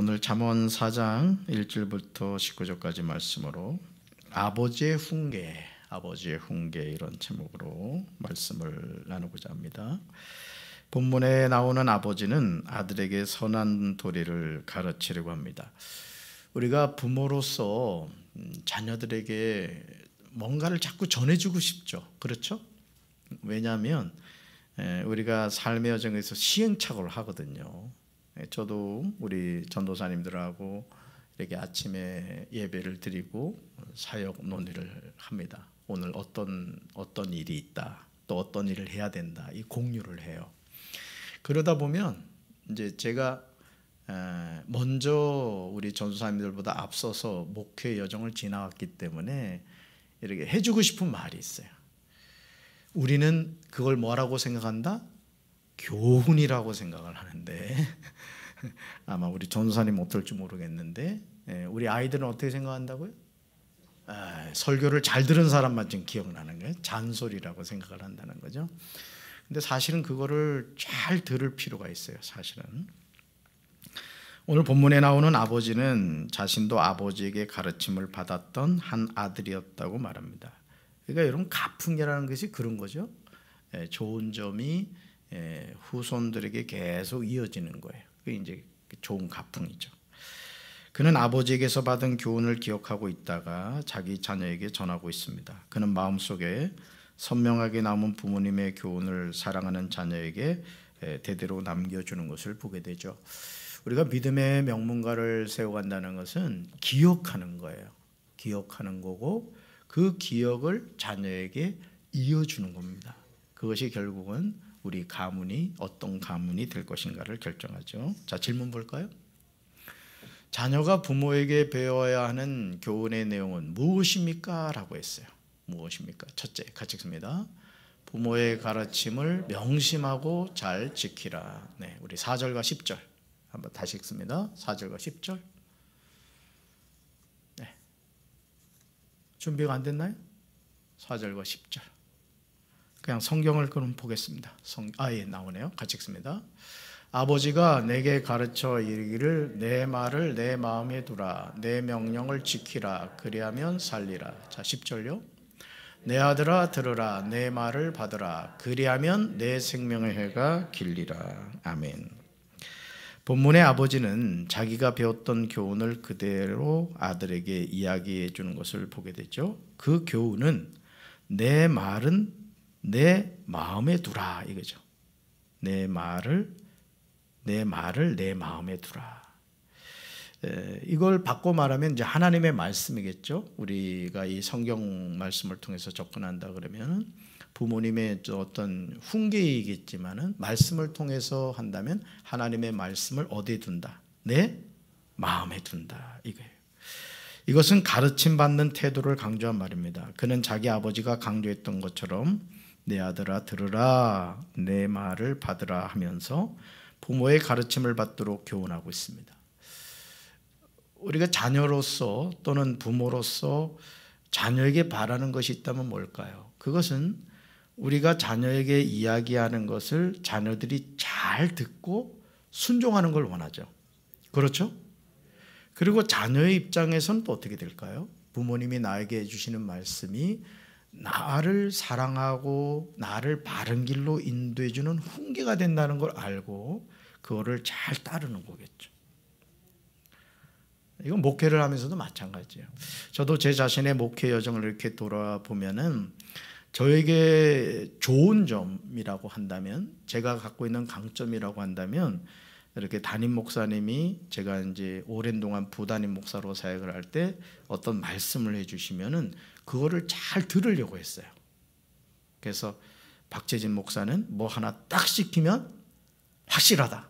오늘 잠언 4장 1절부터 19절까지 말씀으로 아버지의 훈계 이런 제목으로 말씀을 나누고자 합니다. 본문에 나오는 아버지는 아들에게 선한 도리를 가르치려고 합니다. 우리가 부모로서 자녀들에게 뭔가를 자꾸 전해주고 싶죠. 그렇죠? 왜냐하면 우리가 삶의 여정에서 시행착오를 하거든요. 저도 우리 전도사님들하고 이렇게 아침에 예배를 드리고 사역 논의를 합니다. 오늘 어떤 일이 있다, 또 어떤 일을 해야 된다, 이 공유를 해요. 그러다 보면 이제 제가 먼저 우리 전도사님들보다 앞서서 목회 여정을 지나왔기 때문에 이렇게 해주고 싶은 말이 있어요. 우리는 그걸 뭐라고 생각한다? 교훈이라고 생각을 하는데 아마 우리 전도사님 어떨지 모르겠는데 우리 아이들은 어떻게 생각한다고요? 설교를 잘 들은 사람만 지금 기억나는 거예요. 잔소리라고 생각을 한다는 거죠. 근데 사실은 그거를 잘 들을 필요가 있어요. 사실은 오늘 본문에 나오는 아버지는 자신도 아버지에게 가르침을 받았던 한 아들이었다고 말합니다. 그러니까 여러분 가풍이라는 것이 그런 거죠. 좋은 점이 후손들에게 계속 이어지는 거예요. 그게 이제 좋은 가풍이죠. 그는 아버지에게서 받은 교훈을 기억하고 있다가 자기 자녀에게 전하고 있습니다. 그는 마음속에 선명하게 남은 부모님의 교훈을 사랑하는 자녀에게 대대로 남겨주는 것을 보게 되죠. 우리가 믿음의 명문가를 세워간다는 것은 기억하는 거예요. 기억하는 거고 그 기억을 자녀에게 이어주는 겁니다. 그것이 결국은 우리 가문이 어떤 가문이 될 것인가를 결정하죠. 자, 질문 볼까요? 자녀가 부모에게 배워야 하는 교훈의 내용은 무엇입니까? 라고 했어요. 무엇입니까? 첫째, 같이 읽습니다. 부모의 가르침을 명심하고 잘 지키라. 네, 우리 4절과 10절 한번 다시 읽습니다. 4절과 10절. 네. 준비가 안 됐나요? 4절과 10절. 그냥 성경을 그럼 보겠습니다. 예, 나오네요. 같이 읽습니다. 아버지가 내게 가르쳐 이르기를 내 말을 내 마음에 두라. 내 명령을 지키라. 그리하면 살리라. 자, 10절요. 내 아들아 들으라. 내 말을 받으라. 그리하면 내 생명의 해가 길리라. 아멘. 본문의 아버지는 자기가 배웠던 교훈을 그대로 아들에게 이야기해 주는 것을 보게 되죠. 그 교훈은 내 말은 내 마음에 두라 이거죠. 내 말을 내 마음에 두라. 이걸 바꿔 말하면 이제 하나님의 말씀이겠죠. 우리가 이 성경 말씀을 통해서 접근한다 그러면 부모님의 어떤 훈계이겠지만은 말씀을 통해서 한다면 하나님의 말씀을 어디에 둔다? 내 마음에 둔다 이거예요. 이것은 가르침 받는 태도를 강조한 말입니다. 그는 자기 아버지가 강조했던 것처럼 내 아들아 들으라 내 말을 받으라 하면서 부모의 가르침을 받도록 교훈하고 있습니다. 우리가 자녀로서 또는 부모로서 자녀에게 바라는 것이 있다면 뭘까요? 그것은 우리가 자녀에게 이야기하는 것을 자녀들이 잘 듣고 순종하는 걸 원하죠. 그렇죠? 그리고 자녀의 입장에서는 또 어떻게 될까요? 부모님이 나에게 해주시는 말씀이 나를 사랑하고 나를 바른 길로 인도해 주는 훈계가 된다는 걸 알고 그거를 잘 따르는 거겠죠. 이건 목회를 하면서도 마찬가지예요. 저도 제 자신의 목회 여정을 이렇게 돌아보면은 저에게 좋은 점이라고 한다면, 제가 갖고 있는 강점이라고 한다면, 이렇게 담임 목사님이 제가 이제 오랜 동안 부담임 목사로 사역을 할 때 어떤 말씀을 해주시면은 그거를 잘 들으려고 했어요. 그래서 박재진 목사는 뭐 하나 딱 시키면 확실하다.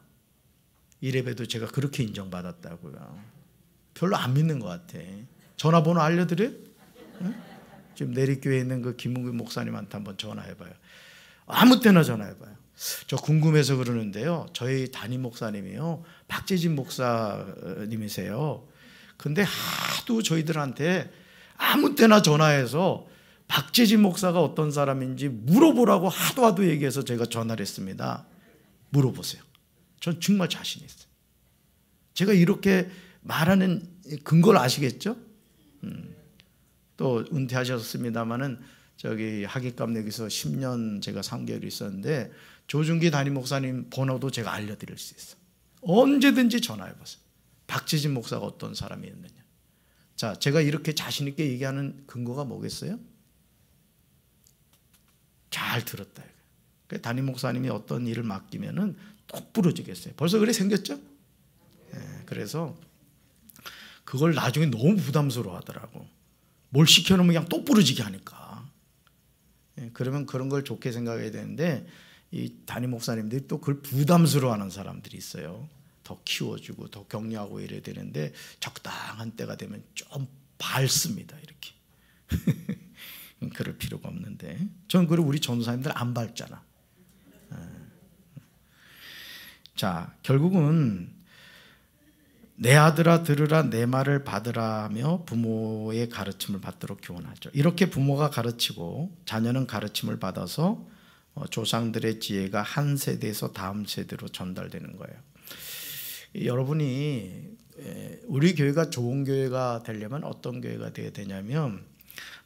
이래봬도 제가 그렇게 인정받았다고요. 별로 안 믿는 것 같아. 전화번호 알려드려요? 응? 지금 내리교회에 있는 그 김문규 목사님한테 한번 전화해봐요. 아무 때나 전화해봐요. 저 궁금해서 그러는데요. 저희 담임 목사님이요. 박재진 목사님이세요. 근데 하도 저희들한테 아무 때나 전화해서 박재진 목사가 어떤 사람인지 물어보라고 하도 얘기해서 제가 전화를 했습니다. 물어보세요. 전 정말 자신 있어요. 제가 이렇게 말하는 근거를 아시겠죠? 또 은퇴하셨습니다마는 저기 학위감 내기서 10년 제가 3개월 있었는데 조중기 담임 목사님 번호도 제가 알려드릴 수 있어요. 언제든지 전화해보세요. 박지진 목사가 어떤 사람이었느냐. 자, 제가 이렇게 자신 있게 얘기하는 근거가 뭐겠어요? 잘 들었다. 담임 목사님이 어떤 일을 맡기면은 똑 부러지겠어요. 벌써 그래 생겼죠? 네, 그래서 그걸 나중에 너무 부담스러워 하더라고. 뭘 시켜놓으면 그냥 똑 부러지게 하니까. 네, 그러면 그런 걸 좋게 생각해야 되는데 이 담임 목사님들이 또 그걸 부담스러워하는 사람들이 있어요. 더 키워주고 더 격려하고 이래야 되는데 적당한 때가 되면 좀 밟습니다. 이렇게. 그럴 필요가 없는데 저는 그리고 우리 전도사님들 안 밟잖아. 자, 결국은 내 아들아 들으라 내 말을 받으라 하며 부모의 가르침을 받도록 교훈하죠. 이렇게 부모가 가르치고 자녀는 가르침을 받아서 조상들의 지혜가 한 세대에서 다음 세대로 전달되는 거예요. 여러분이 우리 교회가 좋은 교회가 되려면 어떤 교회가 되어야 되냐면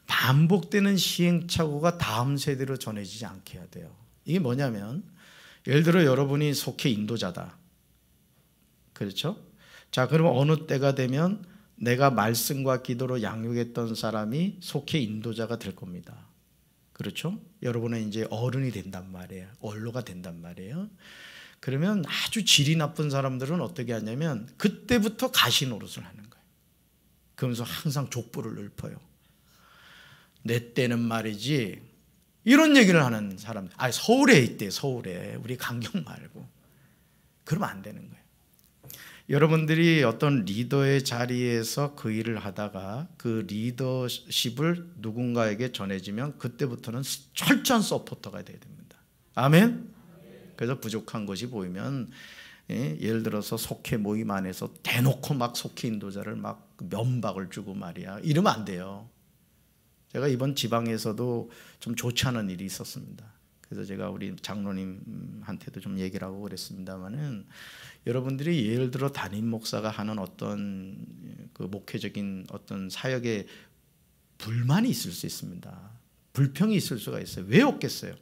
반복되는 시행착오가 다음 세대로 전해지지 않게 해야 돼요. 이게 뭐냐면 예를 들어 여러분이 속해 인도자다. 그렇죠? 자, 그러면 어느 때가 되면 내가 말씀과 기도로 양육했던 사람이 속해 인도자가 될 겁니다. 그렇죠? 여러분은 이제 어른이 된단 말이에요. 원로가 된단 말이에요. 그러면 아주 질이 나쁜 사람들은 어떻게 하냐면 그때부터 가시 노릇을 하는 거예요. 그러면서 항상 족보를 읊어요. 내 때는 말이지 이런 얘기를 하는 사람. 서울에 있대. 서울에. 우리 강경 말고. 그러면 안 되는 거예요. 여러분들이 어떤 리더의 자리에서 그 일을 하다가 그 리더십을 누군가에게 전해지면 그때부터는 철저한 서포터가 돼야 됩니다. 아멘? 그래서 부족한 것이 보이면 예를 들어서 속회 모임 안에서 대놓고 막 속회 인도자를 막 면박을 주고 말이야. 이러면 안 돼요. 제가 이번 지방에서도 좀 좋지 않은 일이 있었습니다. 그래서 제가 우리 장로님한테도 좀 얘기를 하고 그랬습니다만은 여러분들이 예를 들어 담임 목사가 하는 어떤 그 목회적인 어떤 사역에 불만이 있을 수 있습니다. 불평이 있을 수가 있어요. 왜 없겠어요?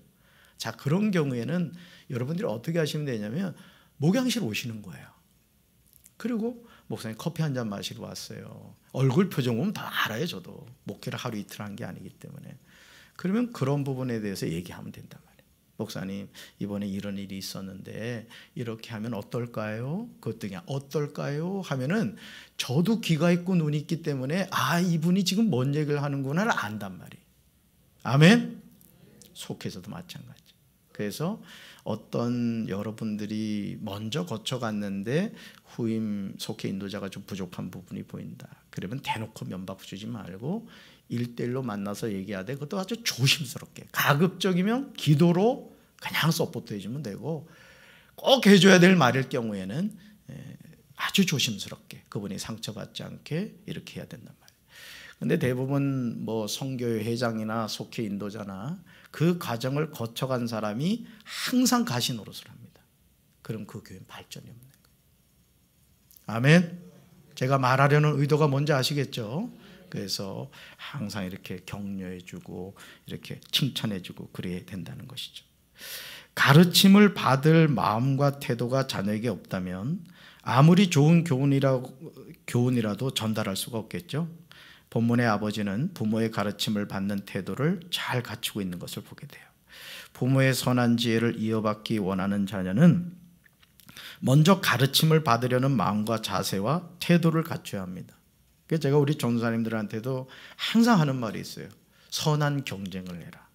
자, 그런 경우에는 여러분들이 어떻게 하시면 되냐면 목양실 오시는 거예요. 그리고 목사님 커피 한 잔 마시러 왔어요. 얼굴 표정 보면 다 알아요. 저도 목회를 하루 이틀 한 게 아니기 때문에. 그러면 그런 부분에 대해서 얘기하면 된단 말이에요. 목사님 이번에 이런 일이 있었는데 이렇게 하면 어떨까요? 그것도 그냥 어떨까요? 하면은 저도 귀가 있고 눈이 있기 때문에 이분이 지금 뭔 얘기를 하는구나를 안단 말이에요. 아멘? 속해서도 마찬가지. 그래서 어떤 여러분들이 먼저 거쳐갔는데 후임 속해 인도자가 좀 부족한 부분이 보인다. 그러면 대놓고 면박 주지 말고 1대1로 만나서 얘기하되 그것도 아주 조심스럽게 가급적이면 기도로 그냥 서포트 해주면 되고 꼭 해줘야 될 말일 경우에는 아주 조심스럽게 그분이 상처받지 않게 이렇게 해야 된단 말이에요. 근데 대부분 뭐 성교회 회장이나 속해 인도자나 그 과정을 거쳐간 사람이 항상 가시 노릇을 합니다. 그럼 그 교회는 발전이 없는 거예요. 아멘. 제가 말하려는 의도가 뭔지 아시겠죠? 그래서 항상 이렇게 격려해주고 이렇게 칭찬해주고 그래야 된다는 것이죠. 가르침을 받을 마음과 태도가 자녀에게 없다면 아무리 좋은 교훈이라도 전달할 수가 없겠죠. 본문의 아버지는 부모의 가르침을 받는 태도를 잘 갖추고 있는 것을 보게 돼요. 부모의 선한 지혜를 이어받기 원하는 자녀는 먼저 가르침을 받으려는 마음과 자세와 태도를 갖춰야 합니다. 그래서 제가 우리 전도사님들한테도 항상 하는 말이 있어요. 선한 경쟁을 해라.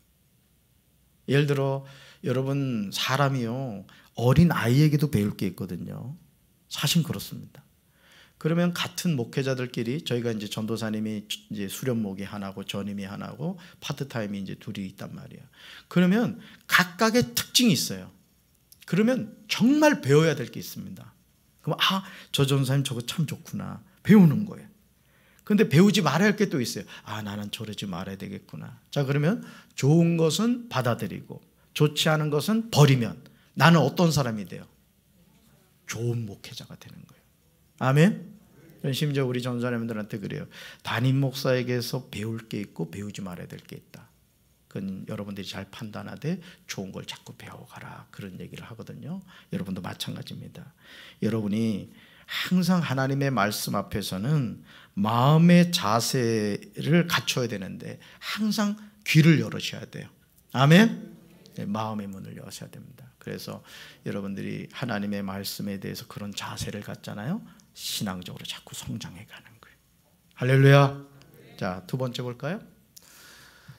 예를 들어 여러분 사람이요 어린 아이에게도 배울 게 있거든요. 사실 그렇습니다. 그러면 같은 목회자들끼리 저희가 이제 전도사님이 이제 수련목이 하나고 전임이 하나고 파트타임이 이제 둘이 있단 말이에요. 그러면 각각의 특징이 있어요. 그러면 정말 배워야 될 게 있습니다. 그럼 저 전도사님 저거 참 좋구나. 배우는 거예요. 그런데 배우지 말아야 할 게 또 있어요. 나는 저러지 말아야 되겠구나. 자, 그러면 좋은 것은 받아들이고 좋지 않은 것은 버리면 나는 어떤 사람이 돼요? 좋은 목회자가 되는 거예요. 아멘. 심지어 우리 전사님들한테 그래요. 담임 목사에게서 배울 게 있고 배우지 말아야 될 게 있다. 그건 여러분들이 잘 판단하되 좋은 걸 자꾸 배워가라, 그런 얘기를 하거든요. 여러분도 마찬가지입니다. 여러분이 항상 하나님의 말씀 앞에서는 마음의 자세를 갖춰야 되는데 항상 귀를 열으셔야 돼요. 아멘. 네, 마음의 문을 여셔야 됩니다. 그래서 여러분들이 하나님의 말씀에 대해서 그런 자세를 갖잖아요. 신앙적으로 자꾸 성장해 가는 거예요. 할렐루야. 자, 두 번째 볼까요?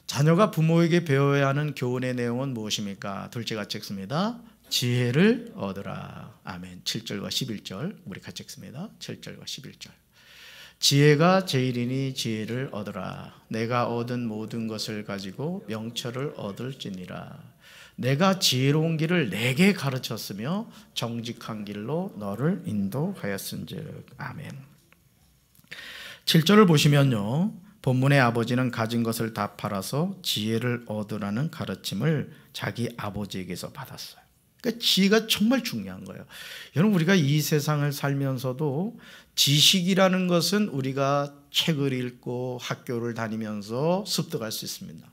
자녀가 부모에게 배워야 하는 교훈의 내용은 무엇입니까? 둘째 같이 읽습니다. 지혜를 얻으라. 아멘. 7절과 11절 우리 같이 읽습니다. 7절과 11절. 지혜가 제일이니 지혜를 얻으라. 내가 얻은 모든 것을 가지고 명철을 얻을지니라. 내가 지혜로운 길을 내게 가르쳤으며 정직한 길로 너를 인도하였은즉. 아멘. 7절을 보시면요, 본문의 아버지는 가진 것을 다 팔아서 지혜를 얻으라는 가르침을 자기 아버지에게서 받았어요. 그러니까 지혜가 정말 중요한 거예요. 여러분, 우리가 이 세상을 살면서도 지식이라는 것은 우리가 책을 읽고 학교를 다니면서 습득할 수 있습니다.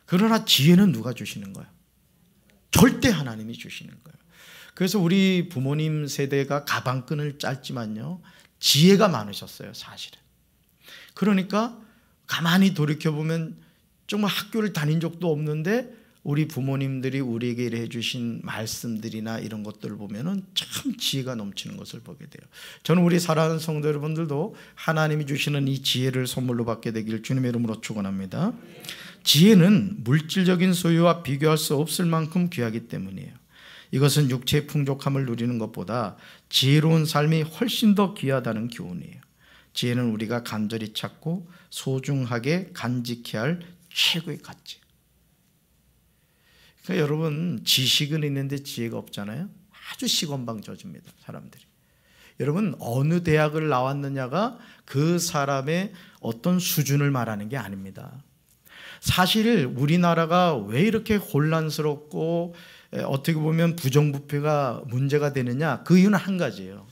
그러나 지혜는 누가 주시는 거예요? 절대 하나님이 주시는 거예요. 그래서 우리 부모님 세대가 가방끈을 짧지만요, 지혜가 많으셨어요, 사실은. 그러니까 가만히 돌이켜보면 정말 학교를 다닌 적도 없는데 우리 부모님들이 우리에게 해주신 말씀들이나 이런 것들을 보면은 참 지혜가 넘치는 것을 보게 돼요. 저는 우리 사랑하는 성도 여러분들도 하나님이 주시는 이 지혜를 선물로 받게 되길 주님의 이름으로 축원합니다. 지혜는 물질적인 소유와 비교할 수 없을 만큼 귀하기 때문이에요. 이것은 육체의 풍족함을 누리는 것보다 지혜로운 삶이 훨씬 더 귀하다는 교훈이에요. 지혜는 우리가 간절히 찾고 소중하게 간직해야 할 최고의 가치. 그러니까 여러분, 지식은 있는데 지혜가 없잖아요. 아주 시건방져집니다, 사람들이. 여러분, 어느 대학을 나왔느냐가 그 사람의 어떤 수준을 말하는 게 아닙니다. 사실 우리나라가 왜 이렇게 혼란스럽고 어떻게 보면 부정부패가 문제가 되느냐, 그 이유는 한 가지예요.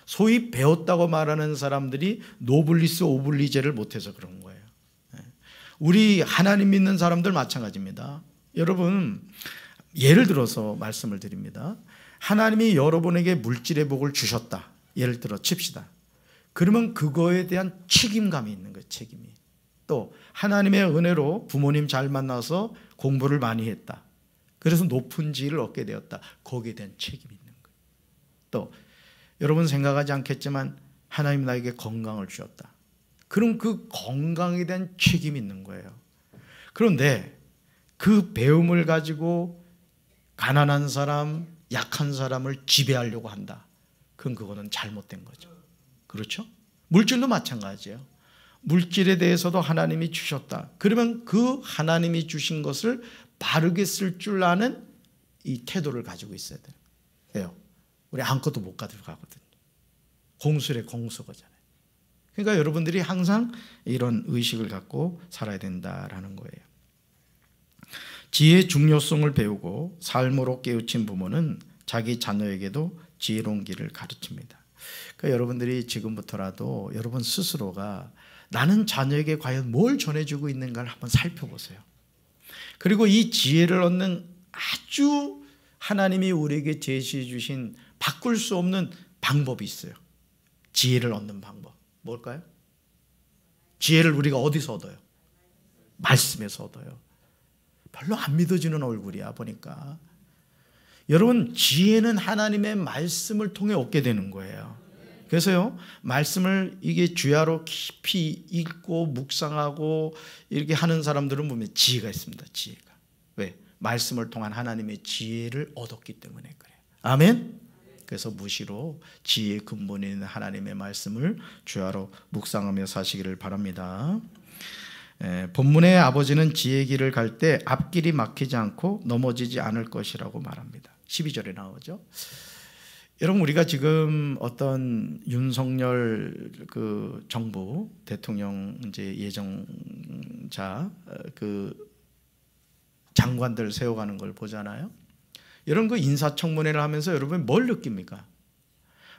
소위 배웠다고 말하는 사람들이 노블리스 오블리제를 못해서 그런 거예요. 우리 하나님 믿는 사람들 마찬가지입니다. 여러분, 예를 들어서 말씀을 드립니다. 하나님이 여러분에게 물질의 복을 주셨다, 예를 들어 칩시다. 그러면 그거에 대한 책임감이 있는 거예요. 책임이. 또 하나님의 은혜로 부모님 잘 만나서 공부를 많이 했다, 그래서 높은 지위를 얻게 되었다, 거기에 대한 책임이 있는 거예요. 또 여러분 생각하지 않겠지만 하나님 나에게 건강을 주셨다, 그럼 그 건강에 대한 책임이 있는 거예요. 그런데 그 배움을 가지고 가난한 사람, 약한 사람을 지배하려고 한다, 그거는 잘못된 거죠. 그렇죠? 물질도 마찬가지예요. 물질에 대해서도 하나님이 주셨다, 그러면 그 하나님이 주신 것을 바르게 쓸 줄 아는 이 태도를 가지고 있어야 돼요. 왜요? 우리 아무것도 못 가져가거든요. 공수래 공수거잖아요. 그러니까 여러분들이 항상 이런 의식을 갖고 살아야 된다라는 거예요. 지혜의 중요성을 배우고 삶으로 깨우친 부모는 자기 자녀에게도 지혜로운 길을 가르칩니다. 그러니까 여러분들이 지금부터라도 여러분 스스로가 나는 자녀에게 과연 뭘 전해주고 있는가를 한번 살펴보세요. 그리고 이 지혜를 얻는 아주 하나님이 우리에게 제시해 주신 바꿀 수 없는 방법이 있어요. 지혜를 얻는 방법. 뭘까요? 지혜를 우리가 어디서 얻어요? 말씀에서 얻어요. 별로 안 믿어지는 얼굴이야 보니까. 여러분, 지혜는 하나님의 말씀을 통해 얻게 되는 거예요. 그래서요, 말씀을 이게 주야로 깊이 읽고 묵상하고 이렇게 하는 사람들은 보면 지혜가 있습니다. 지혜가. 왜? 말씀을 통한 하나님의 지혜를 얻었기 때문에 그래요. 아멘. 그래서 무시로 지혜의 근본에 있는 하나님의 말씀을 주야로 묵상하며 사시기를 바랍니다. 본문의 아버지는 지혜의 길을 갈 때 앞길이 막히지 않고 넘어지지 않을 것이라고 말합니다. 12절에 나오죠. 여러분, 우리가 지금 어떤 윤석열 그 정부 대통령 이제 예정자 그 장관들 세워가는 걸 보잖아요. 여러분, 그 인사청문회를 하면서 여러분 뭘 느낍니까?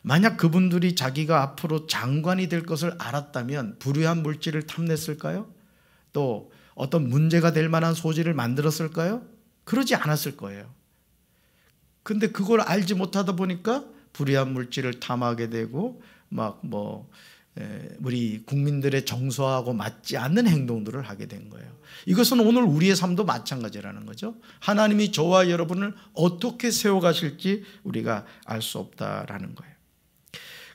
만약 그분들이 자기가 앞으로 장관이 될 것을 알았다면 불의한 물질을 탐냈을까요? 또 어떤 문제가 될 만한 소지를 만들었을까요? 그러지 않았을 거예요. 근데 그걸 알지 못하다 보니까 불의한 물질을 탐하게 되고 우리 국민들의 정서하고 맞지 않는 행동들을 하게 된 거예요. 이것은 오늘 우리의 삶도 마찬가지라는 거죠. 하나님이 저와 여러분을 어떻게 세워가실지 우리가 알 수 없다라는 거예요.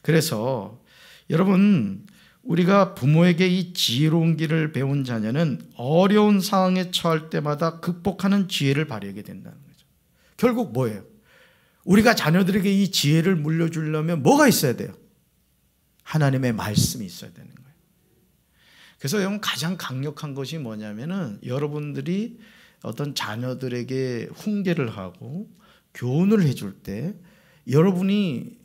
그래서 여러분, 우리가 부모에게 이 지혜로운 길을 배운 자녀는 어려운 상황에 처할 때마다 극복하는 지혜를 발휘하게 된다는 거죠. 결국 뭐예요? 우리가 자녀들에게 이 지혜를 물려주려면 뭐가 있어야 돼요? 하나님의 말씀이 있어야 되는 거예요. 그래서 여러분, 가장 강력한 것이 뭐냐면은 여러분들이 어떤 자녀들에게 훈계를 하고 교훈을 해줄 때 여러분이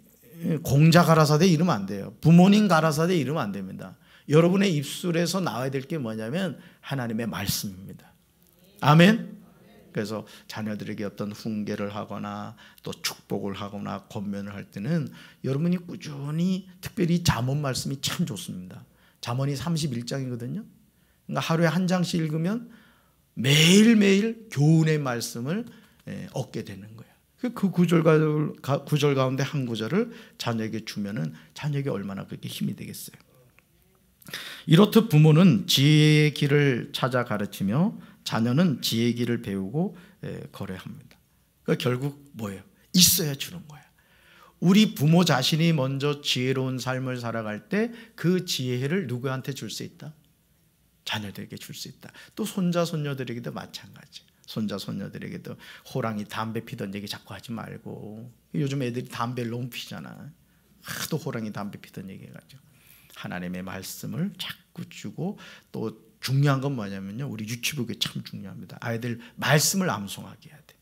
공자 가라사대 이러면 안 돼요. 부모님 가라사대 이러면 안 됩니다. 여러분의 입술에서 나와야 될 게 뭐냐면 하나님의 말씀입니다. 아멘. 그래서 자녀들에게 어떤 훈계를 하거나 또 축복을 하거나 권면을 할 때는 여러분이 꾸준히, 특별히 잠언 말씀이 참 좋습니다. 잠언이 31장이거든요. 그러니까 하루에 한 장씩 읽으면 매일매일 교훈의 말씀을 얻게 되는 거예요. 그 구절 가운데 한 구절을 자녀에게 주면은 자녀에게 얼마나 그렇게 힘이 되겠어요. 이렇듯 부모는 지혜의 길을 찾아 가르치며 자녀는 지혜의 길을 배우고 거래합니다. 그러니까 결국 뭐예요? 있어야 주는 거예요. 우리 부모 자신이 먼저 지혜로운 삶을 살아갈 때 그 지혜를 누구한테 줄 수 있다? 자녀들에게 줄 수 있다. 또 손자 손녀들에게도 마찬가지. 손자 손녀들에게도 호랑이 담배 피던 얘기 자꾸 하지 말고, 요즘 애들이 담배를 너무 피잖아. 하도 호랑이 담배 피던 얘기 해가지고 하나님의 말씀을 자꾸 주고, 또 중요한 건 뭐냐면요, 우리 유치부가 참 중요합니다. 아이들 말씀을 암송하게 해야 돼.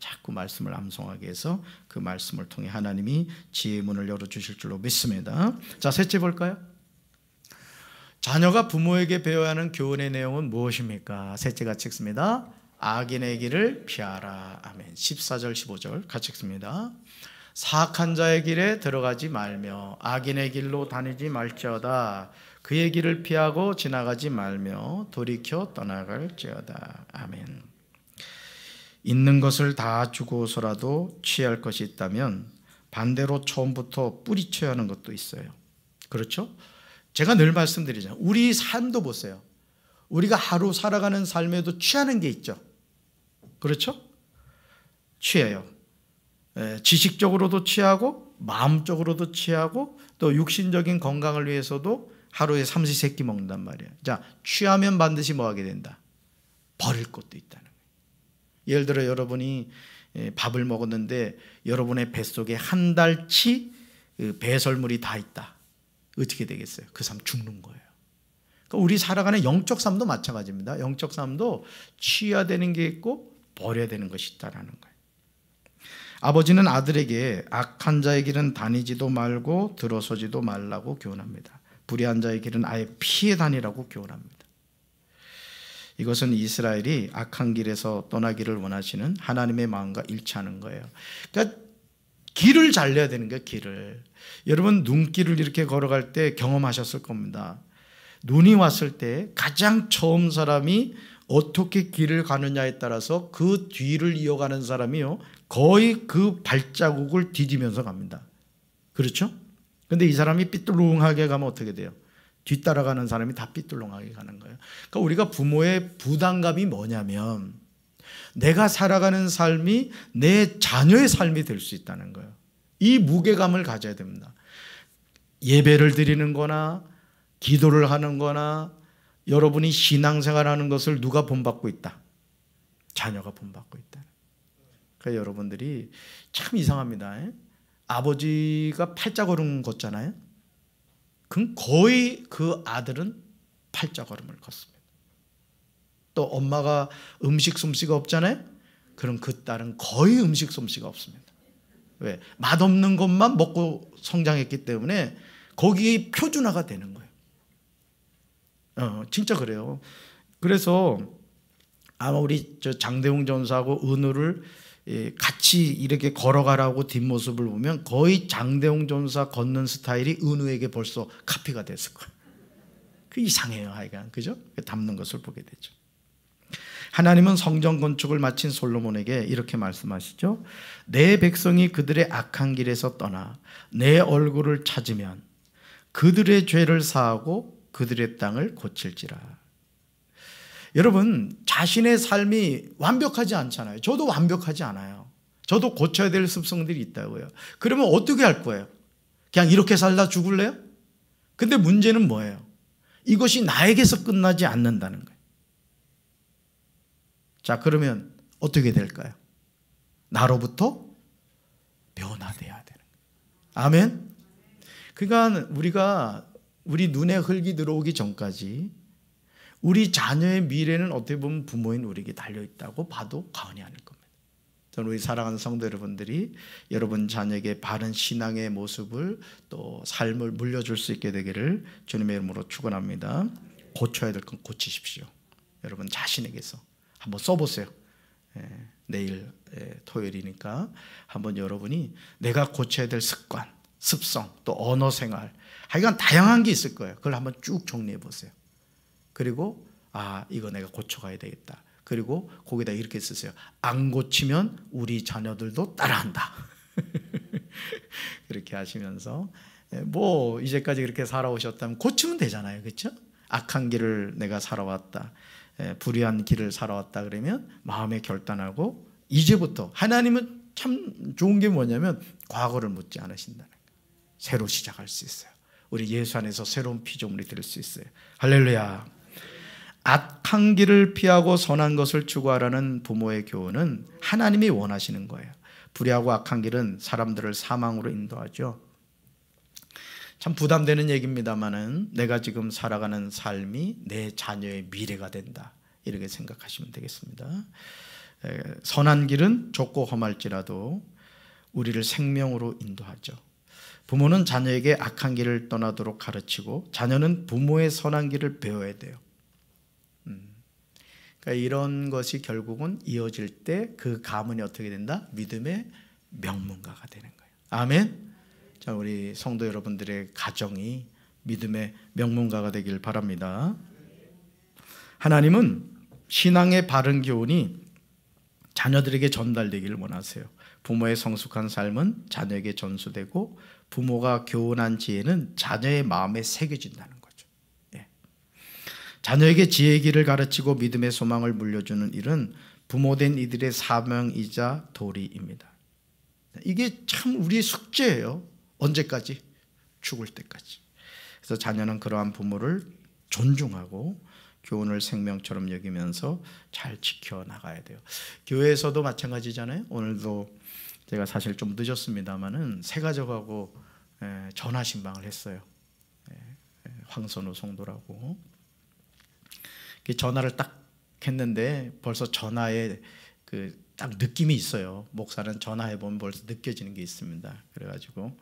자꾸 말씀을 암송하게 해서 그 말씀을 통해 하나님이 지혜의 문을 열어주실 줄로 믿습니다. 자, 셋째 볼까요? 자녀가 부모에게 배워야 하는 교훈의 내용은 무엇입니까? 셋째 같이 읽습니다. 악인의 길을 피하라. 아멘. 14절 15절 같이 읽습니다. 사악한 자의 길에 들어가지 말며 악인의 길로 다니지 말지어다. 그의 길을 피하고 지나가지 말며 돌이켜 떠나갈지어다. 아멘. 있는 것을 다 주고서라도 취할 것이 있다면 반대로 처음부터 뿌리쳐야 하는 것도 있어요. 그렇죠? 제가 늘 말씀드리잖아요. 우리 삶도 보세요. 우리가 하루 살아가는 삶에도 취하는 게 있죠. 그렇죠? 취해요. 지식적으로도 취하고 마음적으로도 취하고 또 육신적인 건강을 위해서도 하루에 삼시세끼 먹는단 말이에요. 자, 취하면 반드시 뭐 하게 된다? 버릴 것도 있다는 거예요. 예를 들어 여러분이 밥을 먹었는데 여러분의 뱃속에 한 달치 배설물이 다 있다. 어떻게 되겠어요? 그 삶 죽는 거예요. 그러니까 우리 살아가는 영적 삶도 마찬가지입니다. 영적 삶도 취해야 되는 게 있고 버려야 되는 것이 있다라는 거예요. 아버지는 아들에게 악한 자의 길은 다니지도 말고 들어서지도 말라고 교훈합니다. 불의한 자의 길은 아예 피해 다니라고 교훈합니다. 이것은 이스라엘이 악한 길에서 떠나기를 원하시는 하나님의 마음과 일치하는 거예요. 그러니까 길을 잘 내야 되는 거예요. 길을. 여러분 눈길을 이렇게 걸어갈 때 경험하셨을 겁니다. 눈이 왔을 때 가장 처음 사람이 어떻게 길을 가느냐에 따라서 그 뒤를 이어가는 사람이요, 거의 그 발자국을 디디면서 갑니다. 그렇죠? 근데 이 사람이 삐뚤렁하게 가면 어떻게 돼요? 뒤따라가는 사람이 다 삐뚤렁하게 가는 거예요. 그러니까 우리가 부모의 부담감이 뭐냐면 내가 살아가는 삶이 내 자녀의 삶이 될 수 있다는 거예요. 이 무게감을 가져야 됩니다. 예배를 드리는 거나 기도를 하는 거나 여러분이 신앙생활하는 것을 누가 본받고 있다? 자녀가 본받고 있다. 그러니까 여러분들이 참 이상합니다. 아버지가 팔자걸음 걷잖아요. 그럼 거의 그 아들은 팔자걸음을 걷습니다. 또 엄마가 음식 솜씨가 없잖아요. 그럼 그 딸은 거의 음식 솜씨가 없습니다. 왜? 맛없는 것만 먹고 성장했기 때문에 거기에 표준화가 되는 거예요. 진짜 그래요. 그래서 아마 우리 장대웅 전사하고 은우를 같이 이렇게 걸어가라고 뒷모습을 보면 거의 장대웅 전사 걷는 스타일이 은우에게 벌써 카피가 됐을 거예요. 그 이상해요, 하여간. 그죠? 닮는 것을 보게 되죠. 하나님은 성전 건축을 마친 솔로몬에게 이렇게 말씀하시죠. 내 백성이 그들의 악한 길에서 떠나 내 얼굴을 찾으면 그들의 죄를 사하고 그들의 땅을 고칠지라. 여러분, 자신의 삶이 완벽하지 않잖아요. 저도 완벽하지 않아요. 저도 고쳐야 될 습성들이 있다고요. 그러면 어떻게 할 거예요? 그냥 이렇게 살다 죽을래요? 근데 문제는 뭐예요? 이것이 나에게서 끝나지 않는다는 거예요. 자, 그러면 어떻게 될까요? 나로부터 변화돼야 되는 거예요. 아멘? 그러니까 우리 눈에 흙이 들어오기 전까지 우리 자녀의 미래는 어떻게 보면 부모인 우리에게 달려있다고 봐도 과언이 아닐 겁니다. 저는 우리 사랑하는 성도 여러분들이 여러분 자녀에게 바른 신앙의 모습을 또 삶을 물려줄 수 있게 되기를 주님의 이름으로 축원합니다. 고쳐야 될 건 고치십시오. 여러분 자신에게서 한번 써보세요. 내일 토요일이니까 한번 여러분이 내가 고쳐야 될 습관, 습성, 또 언어 생활, 하여간 다양한 게 있을 거예요. 그걸 한번 쭉 정리해 보세요. 그리고 이거 내가 고쳐가야 되겠다. 그리고 거기다 이렇게 쓰세요. 안 고치면 우리 자녀들도 따라한다. 그렇게 하시면서 뭐 이제까지 그렇게 살아오셨다면 고치면 되잖아요. 그렇죠? 악한 길을 내가 살아왔다. 불의한 길을 살아왔다 그러면 마음에 결단하고 이제부터 하나님은 참 좋은 게 뭐냐면 과거를 묻지 않으신다는 거예요. 새로 시작할 수 있어요. 우리 예수 안에서 새로운 피조물이 될 수 있어요. 할렐루야. 악한 길을 피하고 선한 것을 추구하라는 부모의 교훈은 하나님이 원하시는 거예요. 불의하고 악한 길은 사람들을 사망으로 인도하죠. 참 부담되는 얘기입니다만은 내가 지금 살아가는 삶이 내 자녀의 미래가 된다, 이렇게 생각하시면 되겠습니다. 선한 길은 좁고 험할지라도 우리를 생명으로 인도하죠. 부모는 자녀에게 악한 길을 떠나도록 가르치고 자녀는 부모의 선한 길을 배워야 돼요. 그러니까 이런 것이 결국은 이어질 때 그 가문이 어떻게 된다? 믿음의 명문가가 되는 거예요. 아멘. 자, 우리 성도 여러분들의 가정이 믿음의 명문가가 되길 바랍니다. 하나님은 신앙의 바른 교훈이 자녀들에게 전달되기를 원하세요. 부모의 성숙한 삶은 자녀에게 전수되고 부모가 교훈한 지혜는 자녀의 마음에 새겨진다는 거죠. 자녀에게 지혜의 길을 가르치고 믿음의 소망을 물려주는 일은 부모된 이들의 사명이자 도리입니다. 이게 참 우리의 숙제예요. 언제까지? 죽을 때까지. 그래서 자녀는 그러한 부모를 존중하고 교훈을 생명처럼 여기면서 잘 지켜나가야 돼요. 교회에서도 마찬가지잖아요. 오늘도 제가 사실 좀 늦었습니다마는 새 가족하고 전화 신방을 했어요. 황선우 성도라고. 전화를 딱 했는데 벌써 전화에 그 딱 느낌이 있어요. 목사는 전화해 보면 벌써 느껴지는 게 있습니다. 그래가지고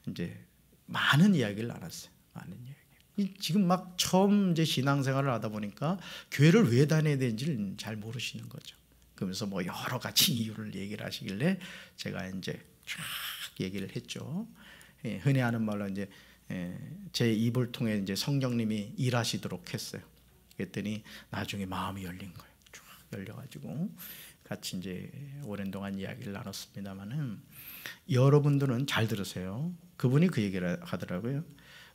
이제 많은 이야기를 나눴어요. 많은 이야기. 지금 막 처음 이제 신앙생활을 하다 보니까 교회를 왜 다녀야 되는지를 잘 모르시는 거죠. 그러면서 뭐 여러 가지 이유를 얘기를 하시길래 제가 이제 쫙 얘기를 했죠. 흔히 하는 말로 이제 제 입을 통해 이제 성령님이 일하시도록 했어요. 그랬더니 나중에 마음이 열린 거예요. 쫙 열려가지고 같이 이제 오랜 동안 이야기를 나눴습니다만은 여러분들은 잘 들으세요. 그분이 그 얘기를 하더라고요.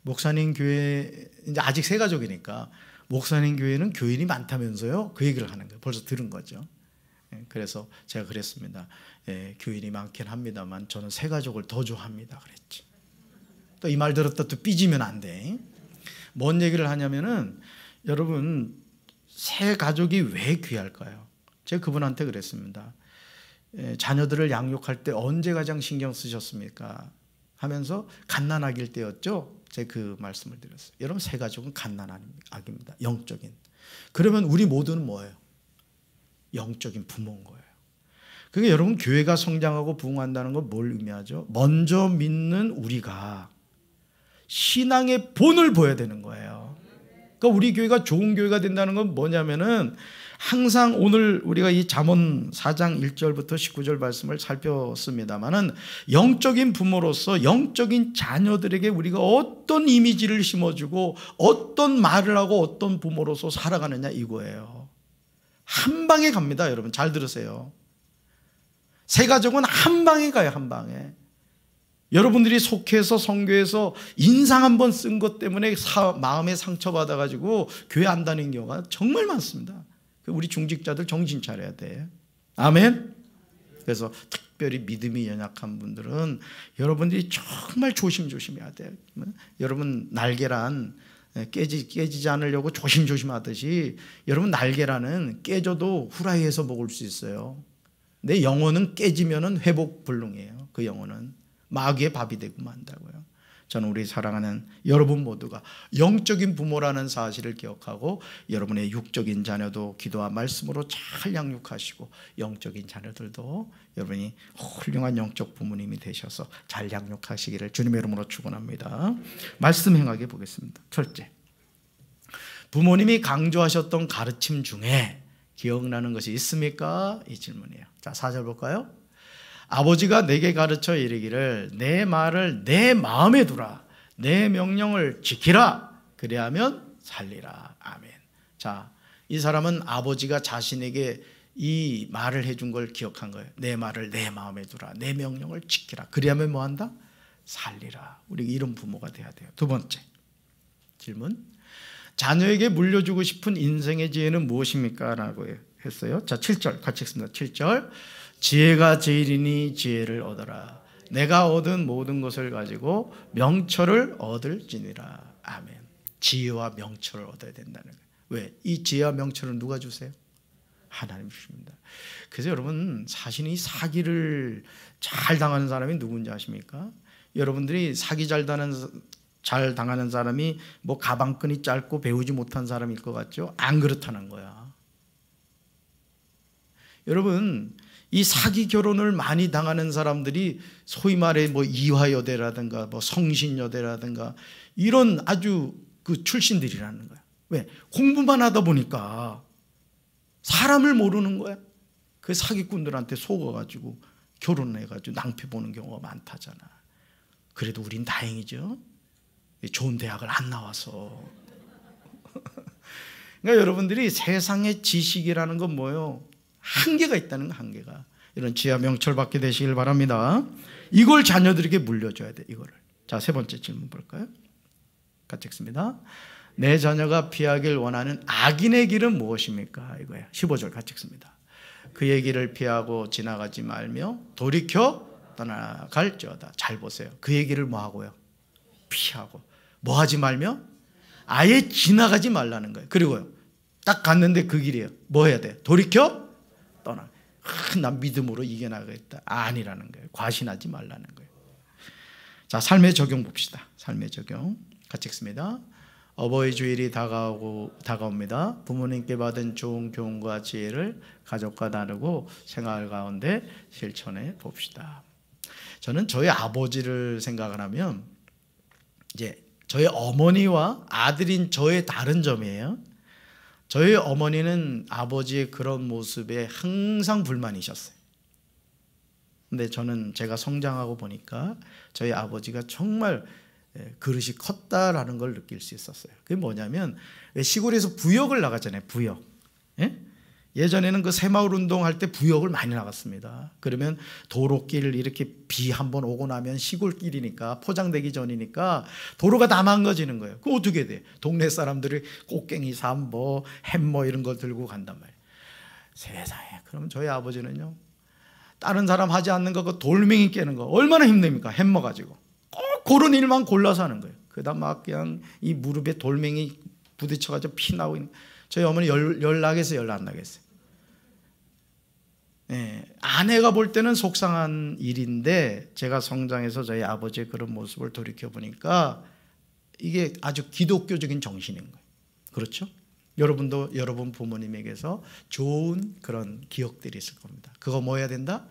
목사님 교회 이제 아직 새 가족이니까 목사님 교회는 교인이 많다면서요. 그 얘기를 하는 거예요. 벌써 들은 거죠. 그래서 제가 그랬습니다. 교인이 많긴 합니다만 저는 새 가족을 더 좋아합니다. 그랬지. 또 이 말 들었다 또 삐지면 안 돼. 뭔 얘기를 하냐면은 여러분 새 가족이 왜 귀할까요? 제가 그분한테 그랬습니다. 자녀들을 양육할 때 언제 가장 신경 쓰셨습니까? 하면서 갓난아기일 때였죠. 제가 그 말씀을 드렸어요. 여러분 새 가족은 갓난아기입니다. 영적인. 그러면 우리 모두는 뭐예요? 영적인 부모인 거예요. 그러니까 여러분 교회가 성장하고 부흥한다는 건 뭘 의미하죠? 먼저 믿는 우리가 신앙의 본을 보여야 되는 거예요. 그러니까 우리 교회가 좋은 교회가 된다는 건 뭐냐면은 항상 오늘 우리가 이 잠언 4장 1절부터 19절 말씀을 살폈습니다마는 영적인 부모로서 영적인 자녀들에게 우리가 어떤 이미지를 심어주고 어떤 말을 하고 어떤 부모로서 살아가느냐 이거예요. 한 방에 갑니다. 여러분 잘 들으세요. 새 가족은 한 방에 가요. 한 방에. 여러분들이 속해서 선교에서 인상 한번 쓴 것 때문에 마음에 상처받아가지고 교회 안 다니는 경우가 정말 많습니다. 우리 중직자들 정신 차려야 돼. 아멘. 그래서 특별히 믿음이 연약한 분들은 여러분들이 정말 조심해야 돼요. 여러분 날계란 깨지지 않으려고 조심하듯이 여러분 날계란은 깨져도 후라이에서 먹을 수 있어요. 내 영혼은 깨지면은 회복 불능이에요. 그 영혼은 마귀의 밥이 되고 만다고요. 저는 우리 사랑하는 여러분 모두가 영적인 부모라는 사실을 기억하고 여러분의 육적인 자녀도 기도와 말씀으로 잘 양육하시고 영적인 자녀들도 여러분이 훌륭한 영적 부모님이 되셔서 잘 양육하시기를 주님의 이름으로 축원합니다. 말씀 행하게 보겠습니다. 첫째, 부모님이 강조하셨던 가르침 중에 기억나는 것이 있습니까? 이 질문이에요. 자, 4절 볼까요? 아버지가 내게 가르쳐 이르기를 내 말을 내 마음에 두라. 내 명령을 지키라. 그리하면 살리라. 아멘. 자, 이 사람은 아버지가 자신에게 이 말을 해준 걸 기억한 거예요. 내 말을 내 마음에 두라. 내 명령을 지키라. 그리하면 뭐한다? 살리라. 우리 이런 부모가 돼야 돼요. 두 번째 질문. 자녀에게 물려주고 싶은 인생의 지혜는 무엇입니까? 라고 했어요. 자, 7절 같이 읽습니다. 7절. 지혜가 제일이니 지혜를 얻어라. 내가 얻은 모든 것을 가지고 명철을 얻을지니라. 아멘. 지혜와 명철을 얻어야 된다는 거예요. 왜? 이 지혜와 명철을 누가 주세요? 하나님 주십니다. 그래서 여러분 사실은 이 사기를 잘 당하는 사람이 누군지 아십니까? 여러분들이 사기 잘 당하는 사람이 뭐 가방끈이 짧고 배우지 못한 사람일 것 같죠? 안 그렇다는 거야. 여러분 이 사기 결혼을 많이 당하는 사람들이 소위 말해 뭐 이화여대라든가 뭐 성신여대라든가 이런 아주 그 출신들이라는 거야. 왜? 공부만 하다 보니까 사람을 모르는 거야. 그 사기꾼들한테 속아가지고 결혼해가지고 낭패 보는 경우가 많다잖아. 그래도 우린 다행이죠. 좋은 대학을 안 나와서. 그러니까 여러분들이 세상의 지식이라는 건 뭐예요? 한계가 있다는 거, 한계가. 이런 지혜와 명철 받게 되시길 바랍니다. 이걸 자녀들에게 물려줘야 돼, 이거를. 자, 세 번째 질문 볼까요? 같이 읽습니다. 내 자녀가 피하길 원하는 악인의 길은 무엇입니까? 이거예요. 15절 같이 읽습니다. 그의 길을 피하고 지나가지 말며 돌이켜 떠나갈지어다. 잘 보세요. 그의 길을 뭐 하고요? 피하고. 뭐 하지 말며? 아예 지나가지 말라는 거예요. 그리고요, 딱 갔는데 그 길이에요. 뭐 해야 돼? 돌이켜 떠나. 난 믿음으로 이겨나가겠다. 아니라는 거예요. 과신하지 말라는 거예요. 자, 삶의 적용 봅시다. 삶의 적용 같이 읽습니다. 어버이 주일이 다가옵니다. 부모님께 받은 좋은 교훈과 지혜를 가족과 나누고 생활 가운데 실천해 봅시다. 저는 저희 아버지를 생각을 하면 이제 저희 어머니와 아들인 저의 다른 점이에요. 저희 어머니는 아버지의 그런 모습에 항상 불만이셨어요. 근데 저는 제가 성장하고 보니까 저희 아버지가 정말 그릇이 컸다라는 걸 느낄 수 있었어요. 그게 뭐냐면 시골에서 부역을 나갔잖아요. 부역. 예? 예전에는 그 새마을 운동할 때 부역을 많이 나갔습니다. 그러면 도로길 이렇게 비 한번 오고 나면 시골길이니까 포장되기 전이니까 도로가 다 망가지는 거예요. 그럼 어떻게 돼? 동네 사람들이 꽃갱이 삼보, 햄머 이런 걸 들고 간단 말이에요. 세상에. 그러면 저희 아버지는요, 다른 사람 하지 않는 거 그 돌멩이 깨는 거 얼마나 힘듭니까? 햄머 가지고. 꼭 그런 일만 골라서 하는 거예요. 그러다 막 그냥 이 무릎에 돌멩이 부딪혀가지고 피 나오고 있는. 저희 어머니 열 나겠어요? 열 안 나겠어요? 예, 아내가 볼 때는 속상한 일인데 제가 성장해서 저희 아버지의 그런 모습을 돌이켜보니까 이게 아주 기독교적인 정신인 거예요. 그렇죠? 여러분도 여러분 부모님에게서 좋은 그런 기억들이 있을 겁니다. 그거 뭐 해야 된다?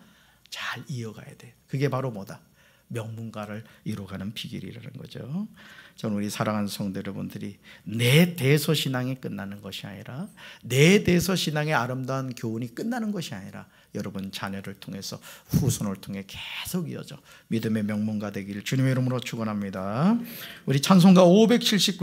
잘 이어가야 돼. 그게 바로 뭐다? 명문가를 이루어가는 비결이라는 거죠. 저는 우리 사랑하는 성도 여러분들이 내 대소신앙이 끝나는 것이 아니라, 내 대소신앙의 아름다운 교훈이 끝나는 것이 아니라 여러분 자녀를 통해서, 후손을 통해 계속 이어져 믿음의 명문가 되기를 주님의 이름으로 축원합니다. 우리 찬송가 579